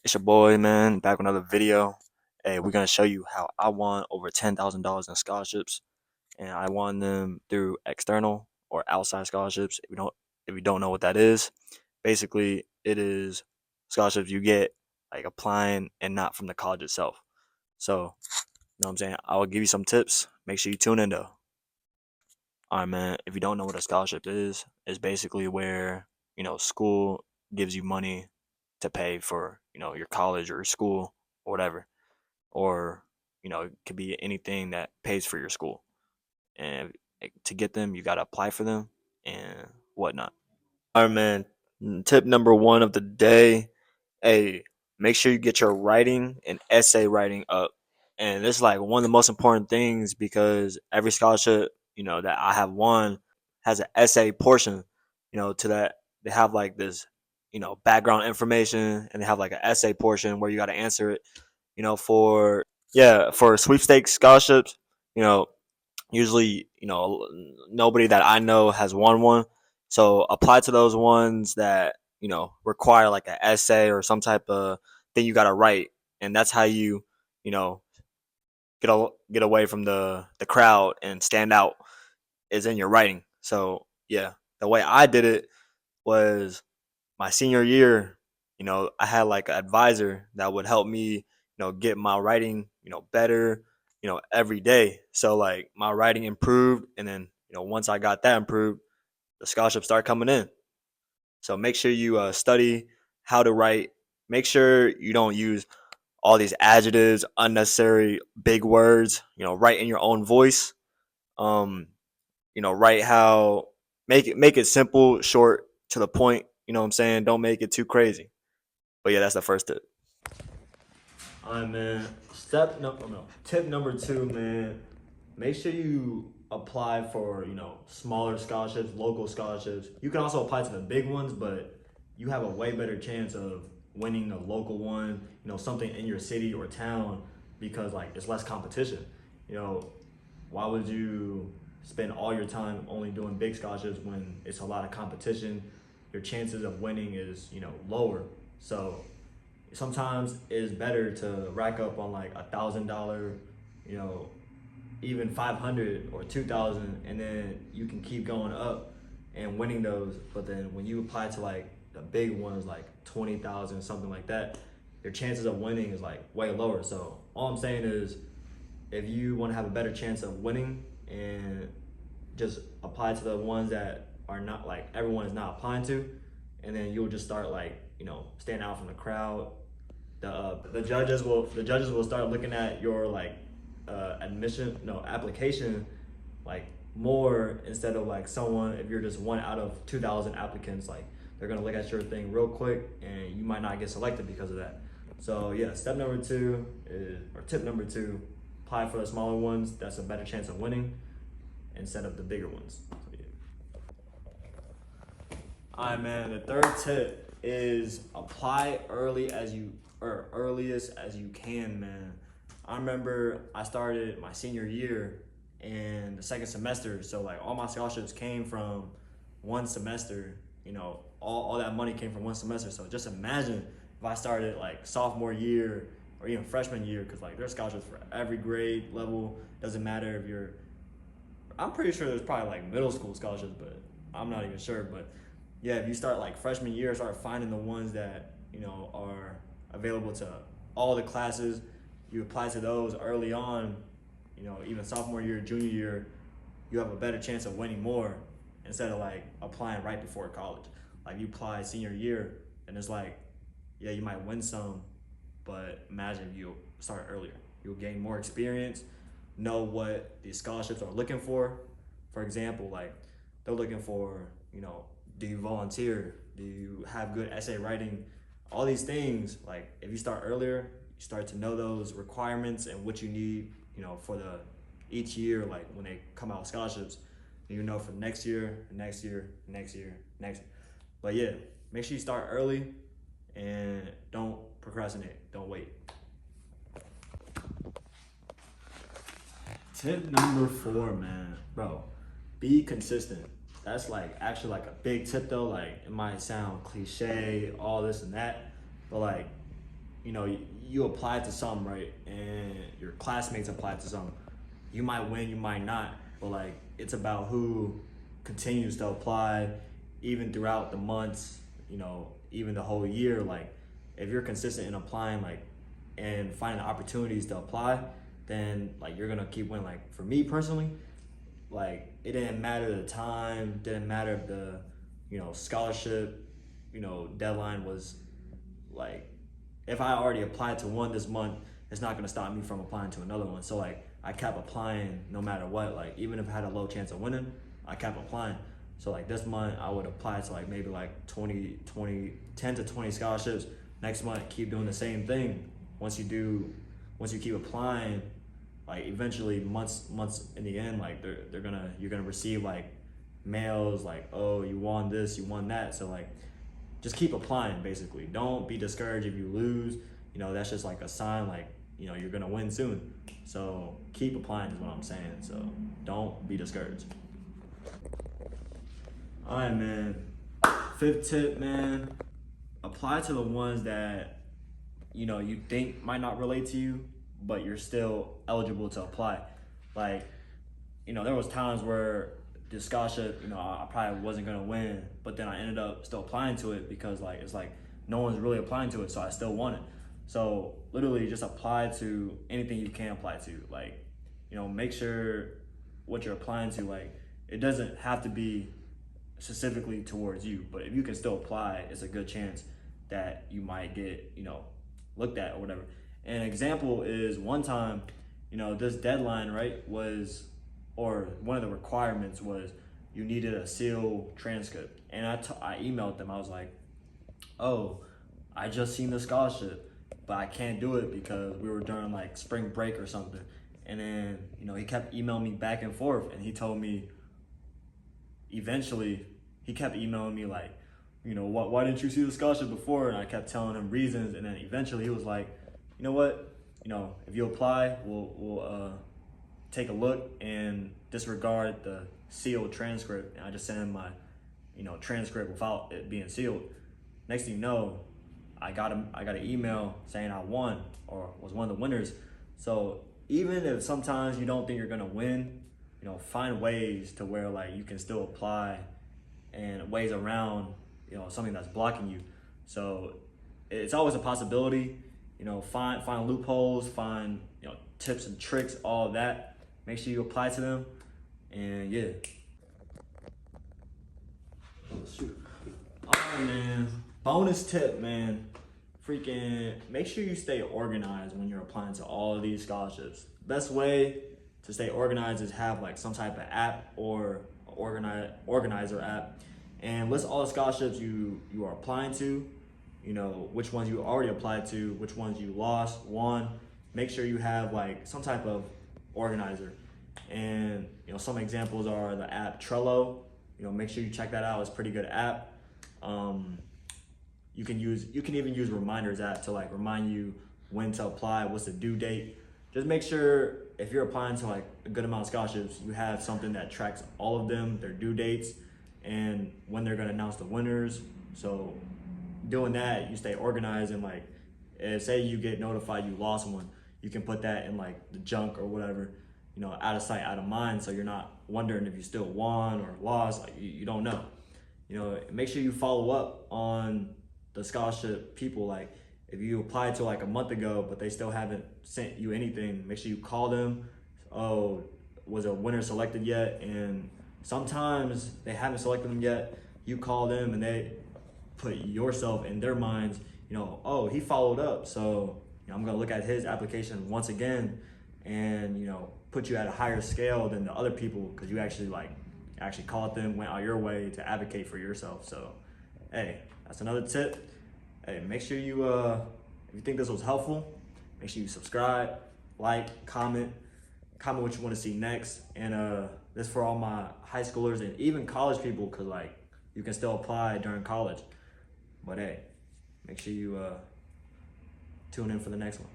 It's your boy, man, back with another video. Hey, we're gonna show you how I won over $10,000 in scholarships, and I won them through external or outside scholarships. If you don't know what that is, basically it is scholarships you get like applying and not from the college itself. So, you know what I'm saying? I will give you some tips. Make sure you tune in though. All right, man. If you don't know what a scholarship is, it's basically where school gives you money to pay for your college or your school or whatever, or it could be anything that pays for your school. And to get them, you gotta apply for them and whatnot. All right, man. Tip number one of the day: hey, make sure you get your writing and essay writing up. And this is like one of the most important things because every scholarship, that I have won has an essay portion, to that they have like this, background information and they have like an essay portion where you got to answer it, for, yeah, for sweepstakes scholarships, you know, usually, nobody that I know has won one. So apply to those ones that, require like an essay or some type of thing you got to write. And that's how you know, get away from the crowd and stand out is in your writing. So yeah, the way I did it was my senior year. I had like an advisor that would help me, get my writing, better, every day. So like my writing improved, and then once I got that improved, the scholarship started coming in. So make sure you study how to write. Make sure you don't use all these adjectives, unnecessary big words. Write in your own voice. Um, write how make it simple, short, to the point. You know what I'm saying? Don't make it too crazy. But yeah, that's the first tip. All right, man. Tip number two, man. Make sure you apply for smaller scholarships, local scholarships. You can also apply to the big ones, but you have a way better chance of winning a local one. Something in your city or town because like it's less competition. You know, why would you spend all your time only doing big scholarships when it's a lot of competition? Your chances of winning is lower. So sometimes it's better to rack up on like $1,000, you know, even 500 or 2,000, and then you can keep going up and winning those. But then when you apply to like the big ones, like 20,000, something like that, your chances of winning is like way lower. So all I'm saying is, if you want to have a better chance of winning, and just apply to the ones that are not like everyone is not applying to, and then you'll just start like stand out from the crowd. The judges will start looking at your like admission no application like more, instead of like someone, if you're just one out of 2,000 applicants, like they're gonna look at your thing real quick and you might not get selected because of that. So yeah, tip number two: apply for the smaller ones. That's a better chance of winning instead of the bigger ones. So, yeah. All right, man. The third tip is apply earliest as you can, man. I remember I started my senior year in the second semester, so like all my scholarships came from one semester. All that money came from one semester. So just imagine if I started like sophomore year or even freshman year, because like there's scholarships for every grade level. Doesn't matter if you're. I'm pretty sure there's probably like middle school scholarships, but I'm not even sure. But yeah, if you start like freshman year, start finding the ones that are available to all the classes. You apply to those early on. Even sophomore year, junior year, you have a better chance of winning more instead of like applying right before college. Like you apply senior year, and it's like, yeah, you might win some, but imagine if you start earlier. You'll gain more experience, know what these scholarships are looking for. For example, like they're looking for, do you volunteer? Do you have good essay writing? All these things, like if you start earlier, you start to know those requirements and what you need, for the each year, like when they come out with scholarships, for next year, next year, next year, next year. But yeah, make sure you start early and don't procrastinate. Don't wait. Tip number four, man, bro, be consistent. That's like actually like a big tip though. Like it might sound cliche, all this and that, but like you applied to something, right? And your classmates applied to something. You might win, you might not, but like it's about who continues to apply even throughout the months, even the whole year. Like if you're consistent in applying, like, and finding opportunities to apply, then like you're gonna keep winning. Like for me personally, like it didn't matter the time, didn't matter if the scholarship deadline was like, if I already applied to one this month, it's not gonna stop me from applying to another one. So like I kept applying no matter what. Like even if I had a low chance of winning, I kept applying. So like this month I would apply to like maybe like 10 to 20 scholarships. Next month keep doing the same thing. Once you keep applying, like eventually months in the end, like you're gonna receive like mails like, oh, you won this, you won that. So like just keep applying basically. Don't be discouraged if you lose. That's just like a sign like you're gonna win soon. So keep applying is what I'm saying. So don't be discouraged. All right, man. 5th tip, man. Apply to the ones that you think might not relate to you, but you're still eligible to apply. Like, there was times where the scholarship, I probably wasn't gonna win, but then I ended up still applying to it because like it's like no one's really applying to it, so I still won it. So literally just apply to anything you can apply to. Like, make sure what you're applying to, like it doesn't have to be specifically towards you, but if you can still apply, it's a good chance that you might get, looked at or whatever. An example is one time, this deadline, right, or one of the requirements was you needed a sealed transcript. And I emailed them, I was like, oh, I just seen the scholarship, but I can't do it because we were during like spring break or something. And then, he kept emailing me back and forth, and he told me, eventually, he kept emailing me like, why didn't you see the scholarship before? And I kept telling him reasons, and then eventually he was like, you know what, if you apply, we'll take a look and disregard the sealed transcript. And I just sent him my, transcript without it being sealed. Next thing you know, I got an email saying I won or was one of the winners. So even if sometimes you don't think you're gonna win, find ways to where like you can still apply, and ways around, something that's blocking you. So it's always a possibility. Find loopholes, find tips and tricks, all of that. Make sure you apply to them, and yeah. Oh shoot! All right, man. Bonus tip, man. Freaking make sure you stay organized when you're applying to all of these scholarships. Best way to stay organized is have like some type of app or organizer app, and list all the scholarships you are applying to. Which ones you already applied to, which ones you lost, won. Make sure you have like some type of organizer. And some examples are the app Trello. Make sure you check that out. It's a pretty good app. You can even use reminders app to like remind you when to apply, what's the due date. Just make sure if you're applying to like a good amount of scholarships, you have something that tracks all of them, their due dates, and when they're gonna announce the winners. So doing that, you stay organized, and like, say you get notified you lost one, you can put that in like the junk or whatever, out of sight, out of mind. So you're not wondering if you still won or lost, like you don't know. Make sure you follow up on the scholarship people. Like if you applied to like a month ago, but they still haven't sent you anything, make sure you call them. Oh, was a winner selected yet? And sometimes they haven't selected them yet. You call them and they put yourself in their minds, oh, he followed up, so I'm gonna look at his application once again, and put you at a higher scale than the other people because you actually called them, went out your way to advocate for yourself. So hey, that's another tip. Hey, make sure you if you think this was helpful, make sure you subscribe, like, comment what you want to see next. And this for all my high schoolers and even college people, because like you can still apply during college. But hey, make sure you tune in for the next one.